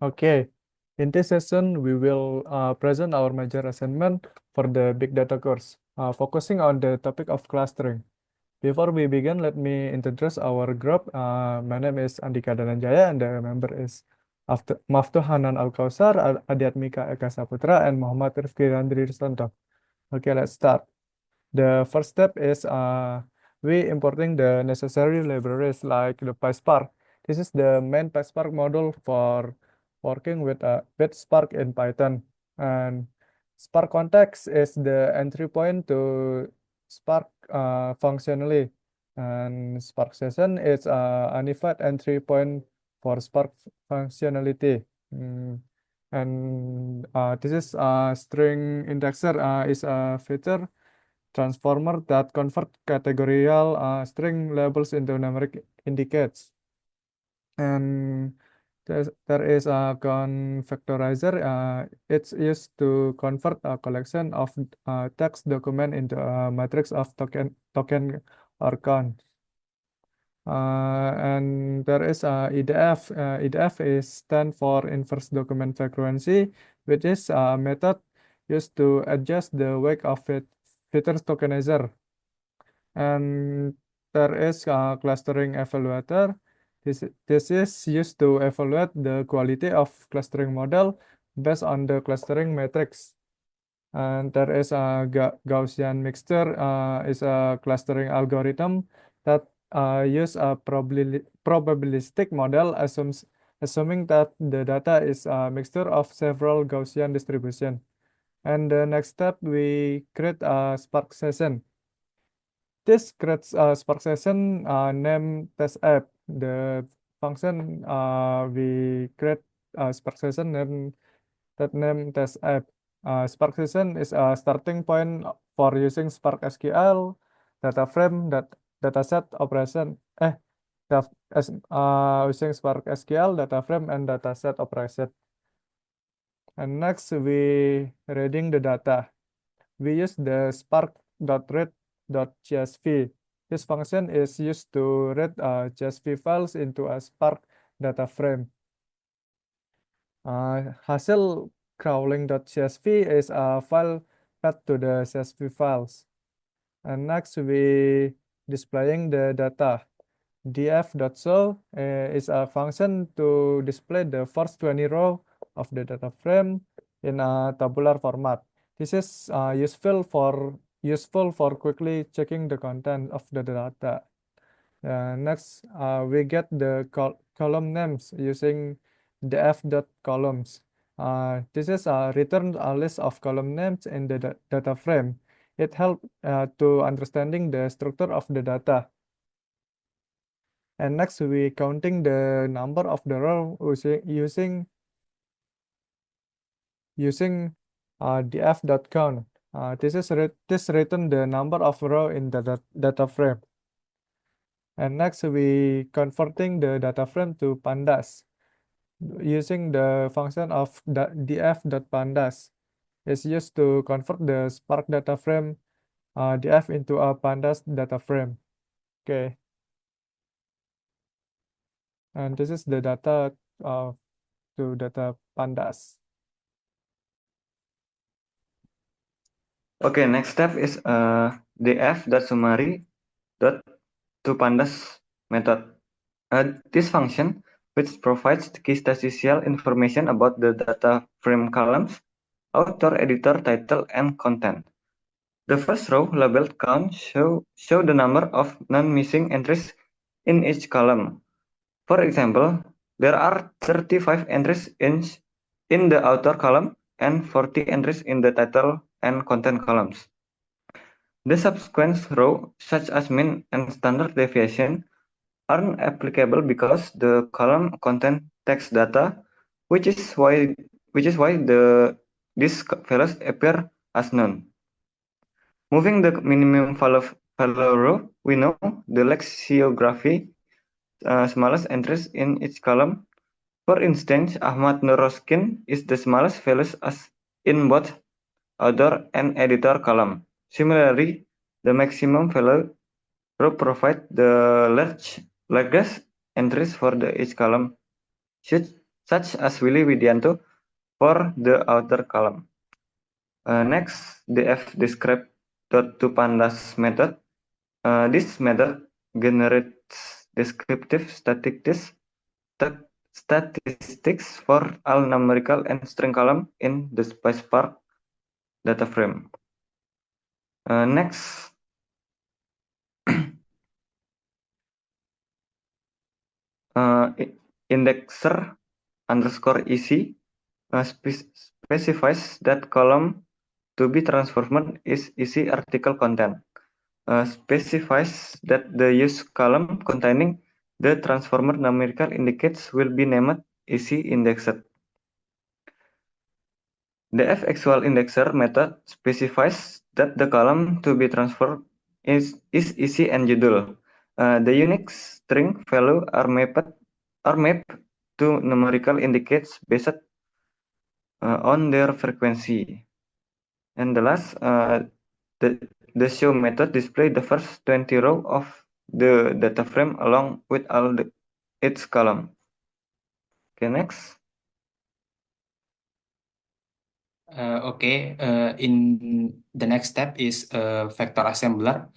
Okay, in this session, we will present our major assignment for the big data course, focusing on the topic of clustering. Before we begin, let me introduce our group. My name is Andika Dananjaya, and the member is Maftuh Hanan Al-Kausar, Adiatmika Eka Saputra, and Muhammad Rifki Randri Ristanto. Okay, let's start. The first step is we importing the necessary libraries like the PySpark. This is the main PySpark module for working with Spark in Python. And Spark context is the entry point to Spark functionally. And Spark session is a unified entry point for Spark functionality. And this is string indexer is a feature transformer that convert categorical string labels into numeric indicates. And there is a confactorizer. It's used to convert a collection of text document into a matrix of token or count. And there is EDF. EDF is stand for inverse document frequency, which is a method used to adjust the weight of features tokenizer. And there is a clustering evaluator. This is used to evaluate the quality of clustering model based on the clustering matrix. And there is a Gaussian mixture is a clustering algorithm that use a probabilistic model assuming that the data is a mixture of several Gaussian distribution. And the next step, we create a Spark session. This creates a Spark session name test app. The function we create a Spark session name that name test app. Spark session is a starting point for using Spark SQL, data frame, dataset operation. Using Spark SQL, data frame, and dataset operation. And next, we reading the data. We use the spark.read.csv. This function is used to read CSV files into a Spark data frame. Hasil crawling.csv is a file fed to the CSV files. And next, we displaying the data. df.show is a function to display the first 20 row of the data frame in a tabular format. This is useful for quickly checking the content of the data. Next, we get the column names using df.columns. This is return a list of column names in the data frame. It helps to understanding the structure of the data. And next, we counting the number of the row using df.count. This return the number of row in the data frame. And next, we converting the data frame to pandas using the function of df.pandas. It's used to convert the Spark data frame df into a pandas data frame. Okay. And this is the data to data pandas. Okay, next step is df.summary.toPandas method. This function, which provides key statistical information about the data frame columns, author, editor, title, and content. The first row, labeled count, show the number of non-missing entries in each column. For example, there are 35 entries in the author column and 40 entries in the title and content columns. The subsequent row, such as mean and standard deviation, aren't applicable because the column contains text data, which is why these values appear as none. Moving the minimum value row, we know the lexicography smallest entries in each column. For instance, Ahmad Nuroskin is the smallest values as in both author and editor column. Similarly, the maximum value row provides the largest entries for each column, such such as Willy Widianto for the outer column. Next, df describe.toPandas method. This method generates descriptive statistics for all numerical and string column in the PySpark data frame. Next, indexer underscore EC specifies that column to be transformed is EC article content. Specifies that the use column containing the transformer numerical indicates will be named EC indexed. The fActual indexer method specifies that the column to be transformed is EC and judul. The unique string value are mapped to numerical indicates based on their frequency. And the last, the show method display the first 20 row of the data frame along with all its column. Okay, next. Okay, in the next step is vector assembler.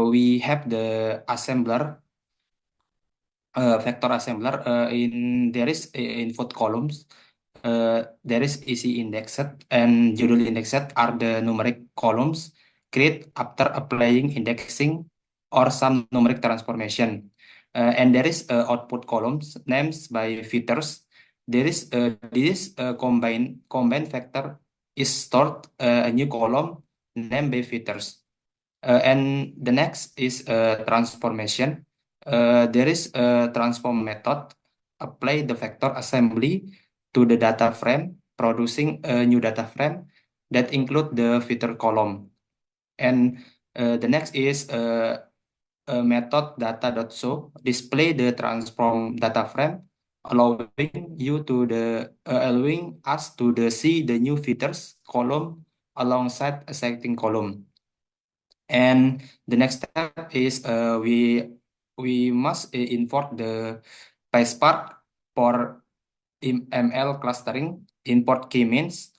We have the assembler, vector assembler. There is input columns. There is EC indexed and judul indexed are the numeric columns created after applying indexing or some numeric transformation. And there is output columns names by filters. There is this combined vector is stored a new column named by filters. And the next is transformation. There is a transform method. Apply the vector assembly to the data frame, producing a new data frame that include the filter column. And the next is a method data.show display the transform data frame, allowing us to see the new filters column alongside a setting column. And the next step is we must import the PySpark for ML clustering, import k-means,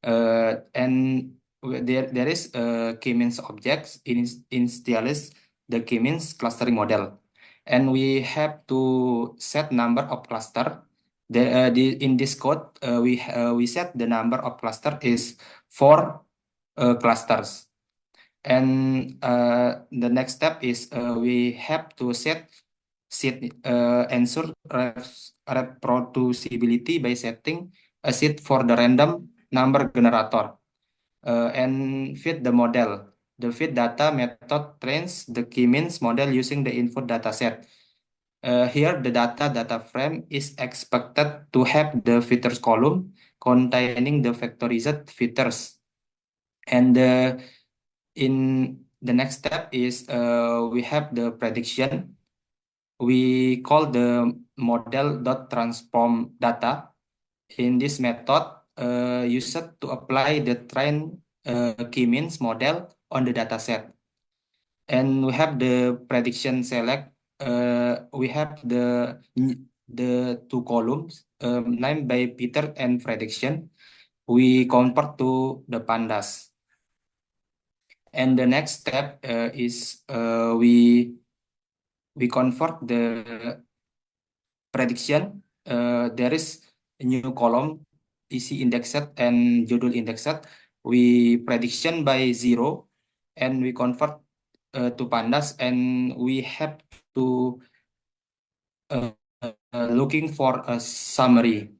and there is k-means objects initialize the k-means clustering model, and we have to set number of cluster. In this code, we set the number of cluster is 4 clusters. And the next step is we have to ensure reproducibility by setting a seed for the random number generator and feed the model. The feed data method trains the k-means model using the input dataset. Here, the data frame is expected to have the filters column containing the vectorized filters. And in the next step is we have the prediction. We call the model.transform data. In this method, used to apply the train k-means model on the dataset. And we have the prediction select. We have the two columns named by Peter and prediction. We convert to the pandas. And the next step is we convert the prediction. There is a new column EC indexed and judul indexed. We prediction by 0 and we convert to pandas, and we have to looking for a summary.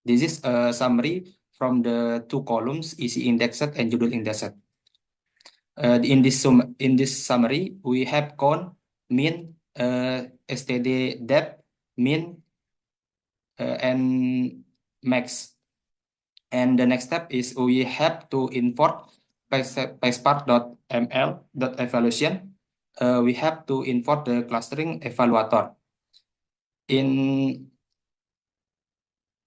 This is a summary from the two columns EC indexed and judul indexed. In this summary, we have count, mean, std depth, mean, and max. And the next step is we have to import PySpark.ml.evaluation. We have to import the clustering evaluator. In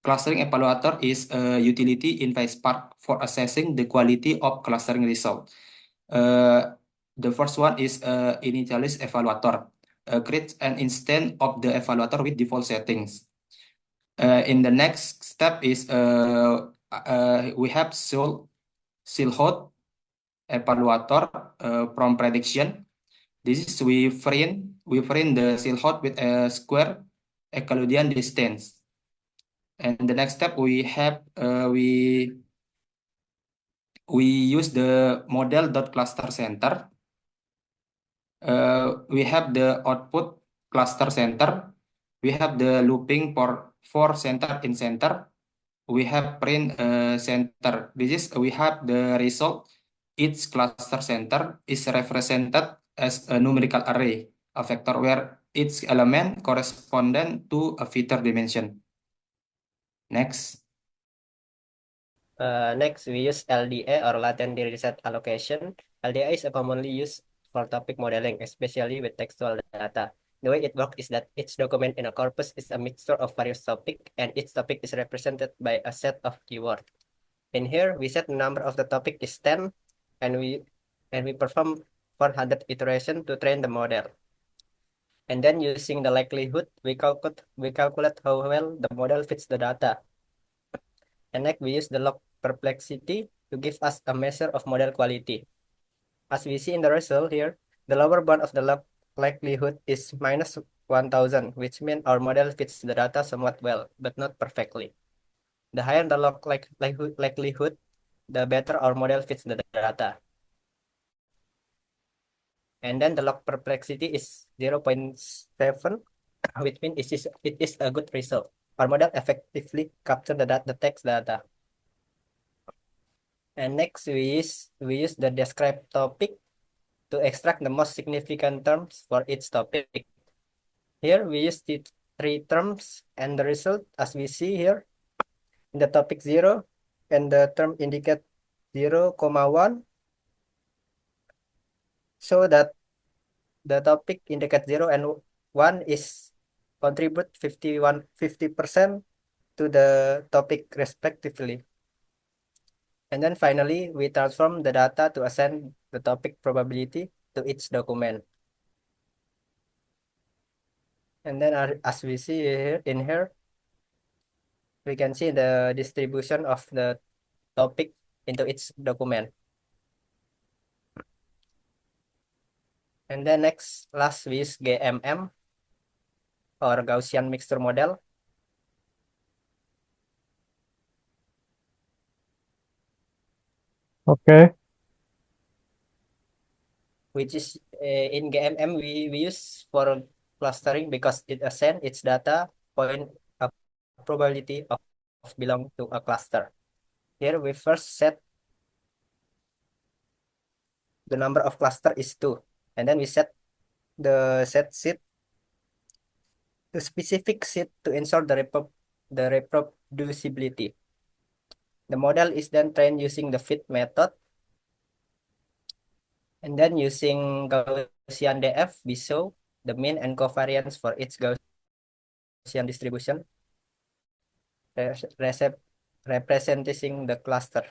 clustering evaluator is a utility in PySpark for assessing the quality of clustering result. The first one is initialize evaluator. Create an instance of the evaluator with default settings. In the next step is we have Silhouette evaluator from prediction. This is we frame the silhouette with a square Euclidean distance. And the next step we have we use the model dot cluster center. We have the output cluster center. We have the looping for center in center. We have print center. This is we have the result. Each cluster center is represented as a numerical array, a vector where each element corresponds to a feature dimension. Next. Next, we use LDA or latent dataset allocation. LDA is commonly used for topic modeling, especially with textual data. The way it works is that each document in a corpus is a mixture of various topics, and each topic is represented by a set of keywords. In here, we set the number of the topic is 10, and we perform 100 iterations to train the model. And then using the likelihood, we calculate how well the model fits the data. And next, we use the log perplexity to give us a measure of model quality. As we see in the result here, the lower bound of the log likelihood is minus 1000, which means our model fits the data somewhat well, but not perfectly. The higher the log likelihood, the better our model fits the data. And then the log perplexity is 0.7, which means it is a good result. Our model effectively captures the text data. And next, we use the describe topic to extract the most significant terms for each topic. Here, we use the 3 terms, and the result, as we see here, in the topic 0, and the term indicate 0, 1, so that the topic indicate 0 and 1 is contribute 50% to the topic respectively. And then finally, we transform the data to assign the topic probability to each document. And then as we see here, we can see the distribution of the topic into each document. And then last we use GMM or Gaussian mixture model. Okay. Which is in GMM we use for clustering because it assigns its data point a probability of belong to a cluster. Here we first set the number of cluster is 2, and then we set the seed, the specific seed to ensure the reproducibility. The model is then trained using the fit method, and then using Gaussian DF, we show the mean and covariance for each Gaussian distribution, representing the cluster.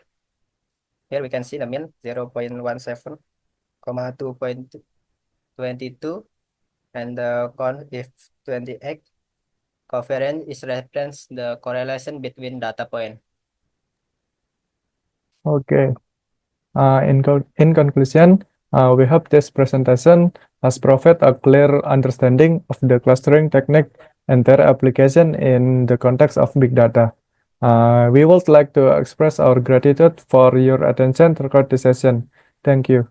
Here we can see the mean 0.17, 2.22, and the con if 28. Covariance is reference the correlation between data point. Okay. In conclusion, we hope this presentation has provided a clear understanding of the clustering technique and their application in the context of big data. We would like to express our gratitude for your attention throughout the session. Thank you.